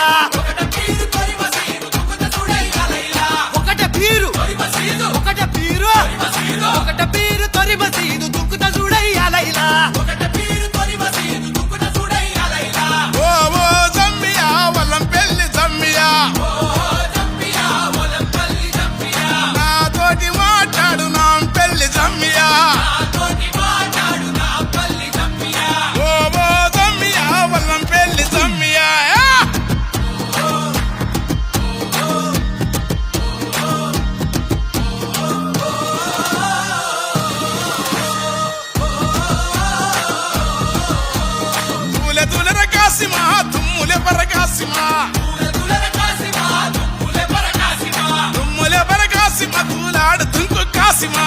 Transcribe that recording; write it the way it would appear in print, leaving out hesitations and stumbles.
లైలా ఒకట పీరు తొరి మసీదు దుక్కుత చూడయ్యా లైలా ఓ ఓ జమ్మియా వల్లం పెళ్లి జమ్మియా నాతోటి మాట్లాడు నా పెళ్లి జమ్మియా ఓ ఓ జమ్మియా వల్లం పెళ్లి జమ్మియా తులె కాసిమా తుమ్ములే పరకాసిమా తుమ్ములే పరకాసిమా తూలాడు తుంకు కాసిమా